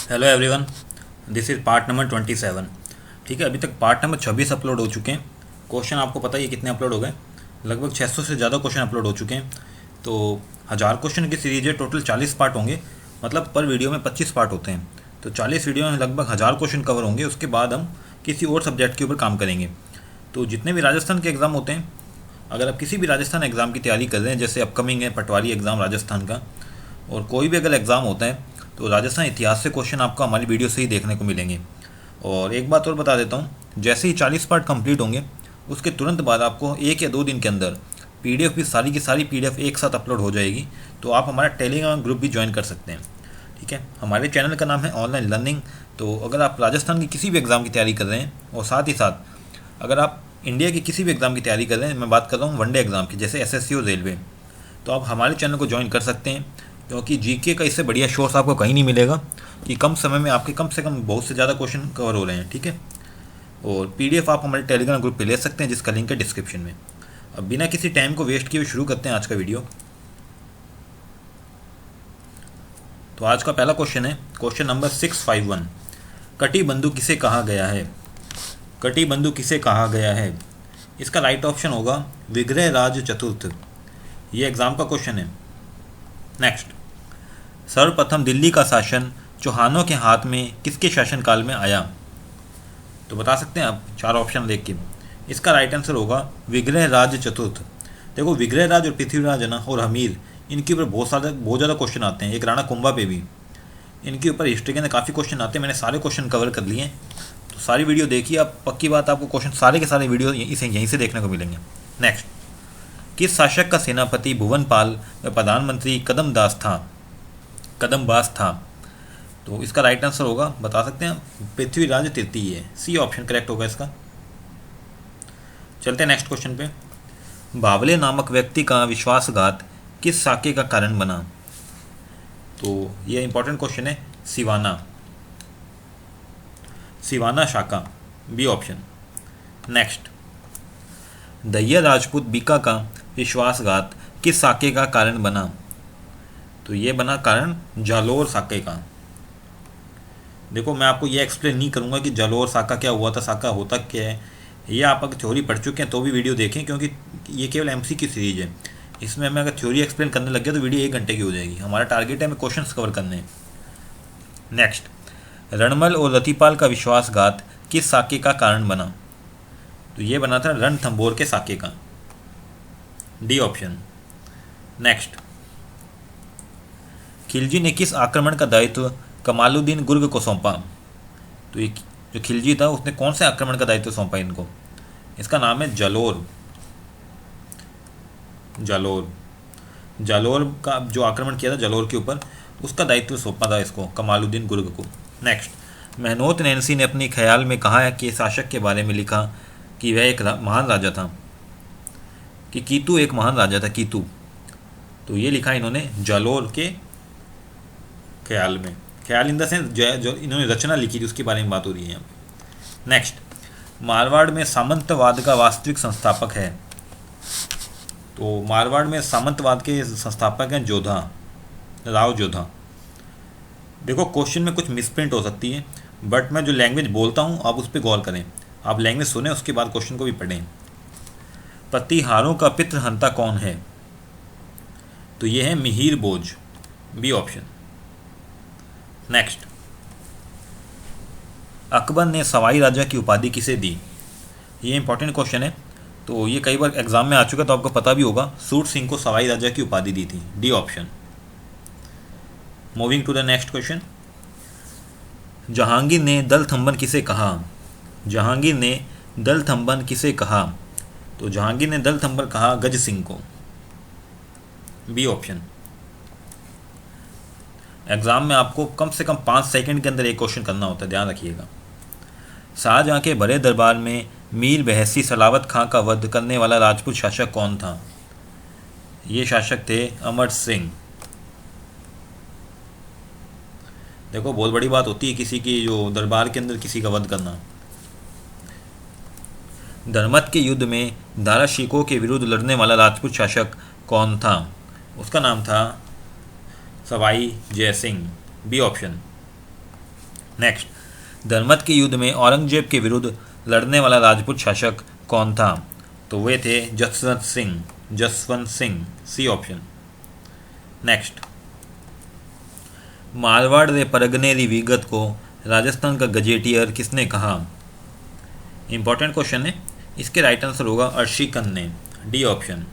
Hello everyone, this is part number 27। ठीक है, अभी तक पार्ट नंबर 26 अपलोड हो चुके हैं। क्वेश्चन आपको पता ही है कितने अपलोड हो गए, लगभग 600 से ज़्यादा क्वेश्चन अपलोड हो चुके हैं। तो 1000 क्वेश्चन की सीरीज है, टोटल 40 पार्ट होंगे, मतलब पर वीडियो में 25 पार्ट होते हैं। तो 40 वीडियो में लगभग 1000 क्वेश्चन कवर होंगे। उसके बाद हम किसी और सब्जेक्ट के ऊपर काम करेंगे। तो जितने भी राजस्थान के एग्ज़ाम होते हैं, अगर आप किसी भी राजस्थान एग्ज़ाम की तैयारी कर रहे हैं, जैसे अपकमिंग है पटवारी एग्ज़ाम राजस्थान का, और कोई भी अगर एग्ज़ाम होता है तो राजस्थान इतिहास से क्वेश्चन आपको हमारी वीडियो से ही देखने को मिलेंगे। और एक बात और बता देता हूँ, जैसे ही 40 पार्ट कंप्लीट होंगे उसके तुरंत बाद आपको 1 या 2 दिन के अंदर पीडीएफ भी सारी की सारी पीडीएफ एक साथ अपलोड हो जाएगी। तो आप हमारा टेलीग्राम ग्रुप भी ज्वाइन कर सकते हैं। ठीक है, हमारे चैनल का नाम है ऑनलाइन लर्निंग। तो अगर आप राजस्थान की किसी भी एग्ज़ाम की तैयारी कर रहे हैं, और साथ ही साथ अगर आप इंडिया की किसी भी एग्ज़ाम की तैयारी कर रहे हैं, मैं बात कर रहा हूँ वनडे एग्ज़ाम की, जैसे एसएससी और रेलवे, तो आप हमारे चैनल को ज्वाइन कर सकते हैं। क्योंकि जीके का इससे बढ़िया सोर्स आपको कहीं नहीं मिलेगा कि कम समय में आपके कम से कम बहुत से ज़्यादा क्वेश्चन कवर हो रहे हैं। ठीक है, और पीडीएफ आप हमारे टेलीग्राम ग्रुप पे ले सकते हैं, जिसका लिंक है डिस्क्रिप्शन में। अब बिना किसी टाइम को वेस्ट किए शुरू करते हैं आज का वीडियो। तो आज का पहला क्वेश्चन है क्वेश्चन नंबर 651। कटिबंधु किसे कहा गया है? कटिबंधु किसे कहा गया है? इसका राइट ऑप्शन होगा विग्रह राज चतुर्थ। ये एग्जाम का क्वेश्चन है। नेक्स्ट, सर्वप्रथम दिल्ली का शासन चौहानों के हाथ में किसके शासनकाल में आया? तो बता सकते हैं आप 4 ऑप्शन देख के। इसका राइट आंसर होगा विग्रह राज चतुर्थ। देखो, विग्रह राज और पृथ्वीराज है ना, और हमीर, इनके ऊपर बहुत ज़्यादा क्वेश्चन आते हैं। एक राणा कुंभा पे भी इनके ऊपर हिस्ट्री के अंदर काफ़ी क्वेश्चन आते हैं। मैंने सारे क्वेश्चन कवर कर लिए हैं, तो सारी वीडियो देखिए आप। पक्की बात, आपको क्वेश्चन सारे के सारे वीडियो यहीं से देखने को मिलेंगे। नेक्स्ट, किस शासक का सेनापति भुवनपाल व प्रधानमंत्री कदमबास था? तो इसका राइट आंसर होगा, बता सकते हैं, पृथ्वीराज तृतीय। सी ऑप्शन करेक्ट होगा इसका। चलते हैं नेक्स्ट क्वेश्चन पे। बावले नामक व्यक्ति का विश्वासघात किस साके का कारण बना? तो ये इंपॉर्टेंट क्वेश्चन है। सिवाना शाखा, B option. Next, Dahiya Rajput Bika का विश्वासघात किस साके का कारण बना? तो ये बना कारण जालोर साके का। देखो, मैं आपको ये एक्सप्लेन नहीं करूँगा कि जालोर साका क्या हुआ था, साका होता क्या है। ये आप अगर थ्योरी पढ़ चुके हैं तो भी वीडियो देखें, क्योंकि ये केवल एमसी की सीरीज है। इसमें मैं अगर थ्योरी एक्सप्लेन करने लग गया तो वीडियो 1 घंटे की हो जाएगी। हमारा टारगेट है हमें क्वेश्चन कवर करने हैं। नेक्स्ट, रणमल और रतिपाल का विश्वासघात किस साके का कारण बना? तो ये बना था रणथंभौर के साके का, डी ऑप्शन। नेक्स्ट, खिलजी ने किस आक्रमण का दायित्व कमालुद्दीन गुर्ग को सौंपा? तो ये जो खिलजी था उसने कौन से आक्रमण का दायित्व सौंपा इनको? इसका नाम है जालोर। जालोर का जो आक्रमण किया था जालोर के ऊपर, उसका दायित्व सौंपा था इसको कमालुद्दीन गुर्ग को। नेक्स्ट, मेहनौत नैन्सी ने अपने ख्याल में कहा है कि शासक के बारे में लिखा कि वह एक महान राजा था, कि कीतू एक महान राजा था, कीतू। तो ये लिखा इन्होंने जालोर के ख्याल में। ख्याल इन द सेंस जो इन्होंने रचना लिखी थी उसके बारे में बात हो रही है यहाँ पे। नेक्स्ट, मारवाड़ में सामंतवाद का वास्तविक संस्थापक है? तो मारवाड़ में सामंतवाद के संस्थापक हैं राव जोधा। देखो, क्वेश्चन में कुछ मिसप्रिंट हो सकती है, बट मैं जो लैंग्वेज बोलता हूँ आप उस पर गौर करें। आप लैंग्वेज सुने, उसके बाद क्वेश्चन को भी पढ़ें। प्रतिहारों का पितृहंता कौन है? तो ये है मिहिर बोझ, बी ऑप्शन। नेक्स्ट, अकबर ने सवाई राजा की उपाधि किसे दी? ये इंपॉर्टेंट क्वेश्चन है, तो ये कई बार एग्जाम में आ चुका, तो आपको पता भी होगा। सूरत सिंह को सवाई राजा की उपाधि दी थी, D option. Moving to the next question. Jahangir ने दलथंबन किसे कहा? जहांगीर ने दलथंबन किसे कहा? तो जहांगीर ने दलथंबन कहा गज सिंह को, बी ऑप्शन। एग्जाम में आपको कम से कम 5 सेकंड के अंदर एक क्वेश्चन करना होता है, ध्यान रखिएगा। शाहजहां के बड़े दरबार में मीर बहसी सलावत खां का वध करने वाला राजपूत शासक कौन था? ये शासक थे अमर सिंह। देखो, बहुत बड़ी बात होती है किसी की जो दरबार के अंदर किसी का वध करना। धर्मत के युद्ध में दारा शिकोह के विरुद्ध लड़ने वाला राजपूत शासक कौन था? उसका नाम था Sawai Jai Singh, B option. Next, Dharmat के युद्ध में औरंगजेब के विरुद्ध लड़ने वाला राजपूत शासक कौन था? तो वे थे Jaswant Singh, C option. Next, Marwar रे परगने री विगत को राजस्थान का गजेटियर किसने कहा? इंपॉर्टेंट क्वेश्चन है, इसके राइट आंसर होगा अर्शिकन ने, डी ऑप्शन।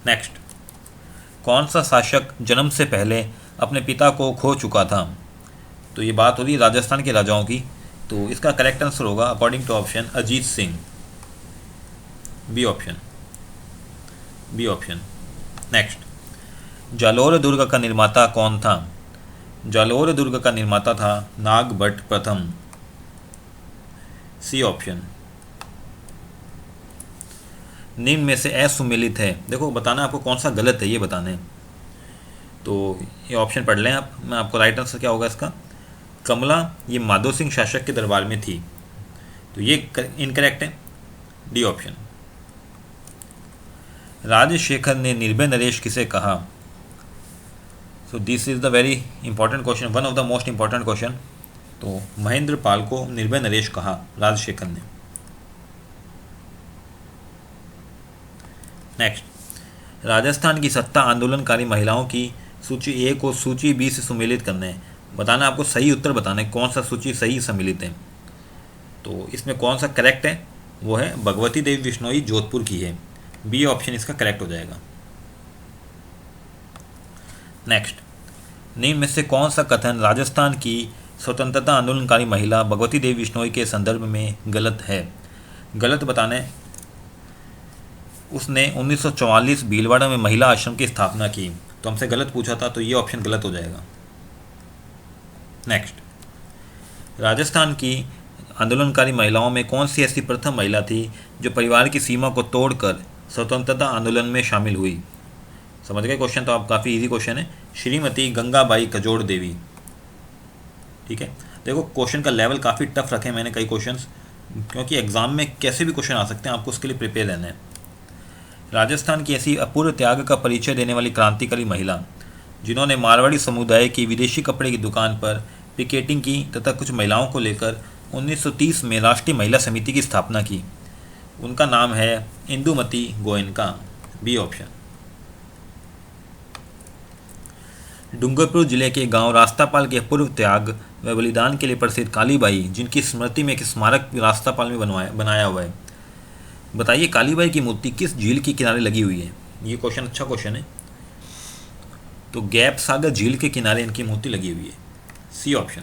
नेक्स्ट, कौन सा शासक जन्म से पहले अपने पिता को खो चुका था? तो ये बात हो रही है राजस्थान के राजाओं की, तो इसका करेक्ट आंसर होगा according to option Ajit Singh, B option. Next, Jalore दुर्ग का निर्माता कौन था? जालोर दुर्ग का निर्माता था नागभट्ट प्रथम, सी ऑप्शन। निम्न में से असुमेलित है, देखो बताना आपको कौन सा गलत है, ये बताना है। तो ये ऑप्शन पढ़ लें आप, मैं आपको राइट आंसर क्या होगा इसका, कमला ये माधो सिंह शासक के दरबार में थी, तो ये इनकरेक्ट है, डी ऑप्शन। राजशेखर ने निर्भय नरेश किसे कहा? So this is the very important question, one of the most important question. तो महेंद्र पाल को निर्भय नरेश कहा राजशेखर ने। नेक्स्ट, राजस्थान की सत्ता आंदोलनकारी महिलाओं की सूची ए को सूची बी से सुमेलित करना है, बताना आपको सही उत्तर बताना है कौन सा सूची सही सम्मिलित है। तो इसमें कौन सा करेक्ट है, वो है भगवती देवी बिश्नोई जोधपुर की है, बी ऑप्शन इसका करेक्ट हो जाएगा। नेक्स्ट, निम्न में से कौन सा कथन राजस्थान की स्वतंत्रता आंदोलनकारी महिला भगवती देवी बिश्नोई के संदर्भ में गलत है? गलत बताना है, उसने 1944 भीलवाड़ा में महिला आश्रम की स्थापना की, तो हमसे गलत पूछा था, तो ये ऑप्शन गलत हो जाएगा। नेक्स्ट, राजस्थान की आंदोलनकारी महिलाओं में कौन सी ऐसी प्रथम महिला थी जो परिवार की सीमा को तोड़कर स्वतंत्रता आंदोलन में शामिल हुई? समझ गए क्वेश्चन, तो आप काफ़ी इजी क्वेश्चन है, श्रीमती गंगाबाई कजोड़ देवी। ठीक है, देखो क्वेश्चन का लेवल काफ़ी टफ रखे मैंने कई क्वेश्चंस, क्योंकि एग्जाम में कैसे भी क्वेश्चन आ सकते हैं, आपको उसके लिए प्रिपेयर रहना है। राजस्थान की ऐसी अपूर्व त्याग का परिचय देने वाली क्रांतिकारी महिला जिन्होंने मारवाड़ी समुदाय की विदेशी कपड़े की दुकान पर पिकेटिंग की तथा कुछ महिलाओं को लेकर 1930 में राष्ट्रीय महिला समिति की स्थापना की, उनका नाम है इंदुमती गोयनका, बी ऑप्शन। डूंगरपुर जिले के गांव रास्तापाल के अपूर्व त्याग व बलिदान के लिए प्रसिद्ध कालीबाई, जिनकी स्मृति में एक स्मारक रास्तापाल में बनाया हुआ है, बताइए कालीबाई की मूर्ति किस झील के किनारे लगी हुई है? ये क्वेश्चन अच्छा क्वेश्चन है, तो गैप सागर झील के किनारे इनकी मूर्ति लगी हुई है, सी ऑप्शन।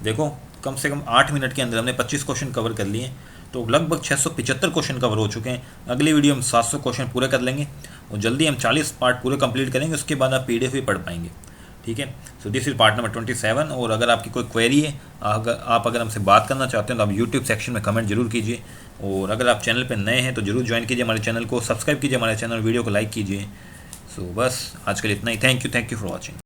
देखो कम से कम 8 मिनट के अंदर हमने 25 क्वेश्चन कवर कर लिए, तो लगभग 675 क्वेश्चन कवर हो चुके हैं। अगली वीडियो हम 700 क्वेश्चन पूरे कर लेंगे और जल्दी हम 40 पार्ट पूरे कंप्लीट करेंगे, उसके बाद आप PDF भी पढ़ पाएंगे। ठीक है, so this is part number 27। और अगर आपकी कोई क्वेरी है, अगर हमसे बात करना चाहते हैं तो आप यूट्यूब सेक्शन में कमेंट जरूर कीजिए, और अगर आप चैनल पर नए हैं तो जरूर ज्वाइन कीजिए हमारे चैनल को, सब्सक्राइब कीजिए हमारे चैनल, वीडियो को लाइक कीजिए। सो बस आज के लिए इतना ही, थैंक यू फॉर वॉचिंग।